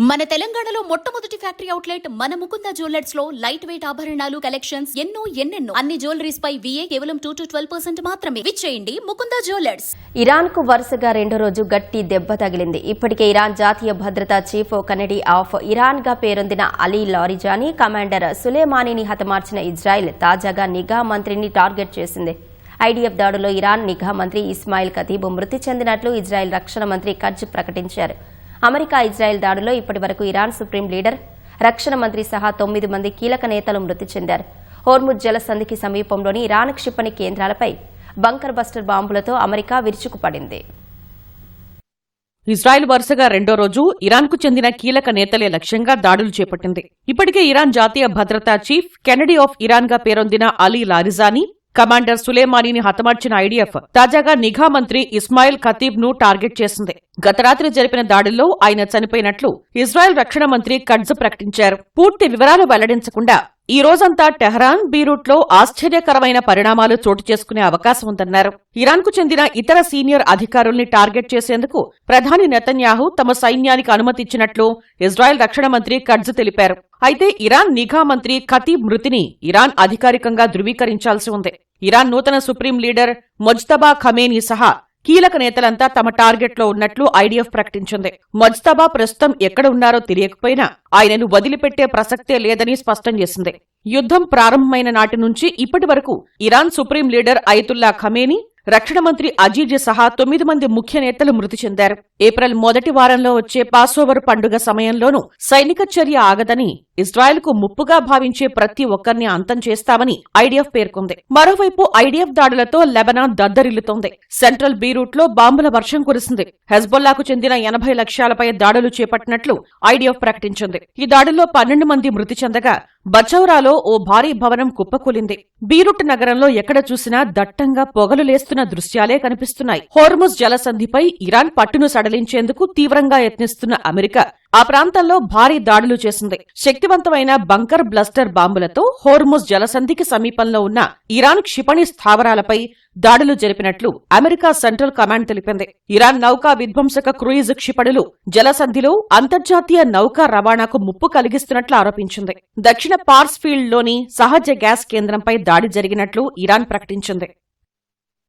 మన తెలంగాణలో మొట్టమొదటి ఫ్యాక్టరీ అవుట్లెట్ మన ముకుంద జ్యువెలర్స్ లో లైట్ వెయిట్ ఆభరణాలు కలెక్షన్స్ ఎన్నెన్నో అన్ని జ్యువెలరీస్ పై VA కేవలం 2 to 12% మాత్రమే. విచ్చేయండి ముకుంద జ్యువెలర్స్. ఇరాన్ కు వరుసగా రెండో రోజు గట్టి దెబ్బ తగిలింది. ఇప్పటికే ఇరాన్ జాతీయ భద్రతా చీఫ్ కనెడీ ఆఫ్ ఇరాన్ గా పేరొందిన అలీ లారిజానీ కమాండర్ సులేమానీని హతమార్చిన ఇజ్రాయెల్ తాజాగా నిఘా మంత్రిని టార్గెట్ చేసింది. ఐడీఎఫ్ దాడులో ఇరాన్ నిఘా మంత్రి ఇస్మాయిల్ ఖతీబ్ మృతి చెందినట్లు ఇజ్రాయెల్ రక్షణ మంత్రి కర్జ్ ప్రకటించారు. అమెరికా ఇజ్రాయెల్ దాడిలో ఇప్పటి వరకు ఇరాన్ సుప్రీం లీడర్, రక్షణ మంత్రి సహా 9 మంది కీలక నేతలు మృతి చెందారు. హోర్ముజ్ జలసంధికి సమీపంలోని ఇరాన్ క్షిపణి కేంద్రాలపై బంకర్ బస్టర్ బాంబులతో అమెరికా విరుచుకుపడింది. ఇజ్రాయెల్ వరుసగా రెండో రోజు ఇరాన్కు చెందిన కీలక నేతలే లక్ష్యంగా దాడులు చేపట్టింది. ఇప్పటికే ఇరాన్ జాతీయ భద్రతా చీఫ్ కెనడీ ఆఫ్ ఇరాన్ గా పేరొందిన అలీ లారిజానీ, కమాండర్ సులేమానీని హతమార్చిన ఐడీఎఫ్ తాజాగా నిఘా మంత్రి ఇస్మాయిల్ ఖతీబ్ ను టార్గెట్ చేసింది. గత రాత్రి జరిపిన దాడుల్లో ఆయన చనిపోయినట్లు ఇజ్రాయెల్ రక్షణ మంత్రి కర్జ్ ప్రకటించారు. పూర్తి వివరాలు వెల్లడించకుండా ఈ రోజంతా టెహరాన్, బీరూట్ లో ఆశ్చర్యకరమైన పరిణామాలు చోటు చేసుకునే అవకాశం ఉందన్నారు. ఇరాన్కు చెందిన ఇతర సీనియర్ అధికారుల్ని టార్గెట్ చేసేందుకు ప్రధాని నెతన్యాహు తమ సైన్యానికి అనుమతిచ్చినట్లు ఇజ్రాయెల్ రక్షణ మంత్రి కర్జ్ తెలిపారు. అయితే ఇరాన్ నిఘా మంత్రి ఖతీబ్ మృతిని ఇరాన్ అధికారికంగా ధృవీకరించాల్సి ఉంది. ఇరాన్ నూతన సుప్రీం లీడర్ మొజ్తబా ఖమేనీ సహా కీలక నేతలంతా తమ టార్గెట్లో ఉన్నట్లు ఐడీఎఫ్ ప్రకటించింది. మొజ్తబా ప్రస్తుతం ఎక్కడ ఉన్నారో తెలియకపోయినా ఆయనను వదిలిపెట్టే ప్రసక్తే లేదని స్పష్టం చేసింది. యుద్ధం ప్రారంభమైన నాటి నుంచి ఇప్పటి వరకు Iran supreme leader Ayatollah Khamenei, రక్షణ మంత్రి అజీజ్ సహా 9 మంది ముఖ్య నేతలు మృతి చెందారు. ఏప్రిల్ మొదటి వారంలో వచ్చే పాసోవర్ పండుగ సమయంలోనూ సైనిక చర్య ఆగదని, ఇజ్రాయెల్కు ముప్పుగా భావించే ప్రతి ఒక్కరిని అంతం చేస్తామని ఐడీఎఫ్ పేర్కొంది. మరోవైపు ఐడీఎఫ్ దాడులతో లెబనాన్ దద్దరిల్లుతోంది. సెంట్రల్ బీరూట్ లో బాంబుల వర్షం కురిసింది. హెజ్బొల్లాకు చెందిన 80 లక్ష్యాలపై దాడులు చేపట్టినట్లు ఐడీఎఫ్ ప్రకటించింది. ఈ దాడుల్లో 12 మంది మృతి చెందగా బచౌరాలో ఓ భారీ భవనం కుప్పకూలింది. బీరూట్ నగరంలో ఎక్కడ చూసినా దట్టంగా పొగలు లేస్తున్న దృశ్యాలే కనిపిస్తున్నాయి. హోర్ముజ్ జలసంధిపై ఇరాన్ పట్టును సడలించేందుకు తీవ్రంగా యత్నిస్తున్న అమెరికా ఆ ప్రాంతంలో భారీ దాడులు చేసింది. శక్తివంతమైన బంకర్ బ్లస్టర్ బాంబులతో హోర్ముజ్ జలసంధికి సమీపంలో ఉన్న ఇరాన్ క్షిపణి స్థావరాలపై దాడులు జరిపినట్లు అమెరికా సెంట్రల్ కమాండ్ తెలిపింది. ఇరాన్ నౌకా విధ్వంసక క్రూయిజ్ క్షిపణులు జలసంధిలో అంతర్జాతీయ నౌకా రవాణాకు ముప్పు కలిగిస్తున్నట్లు ఆరోపించింది. దక్షిణ పార్స్ ఫీల్డ్లోని సహజ గ్యాస్ కేంద్రంపై దాడి జరిగినట్లు ఇరాన్ ప్రకటించింది.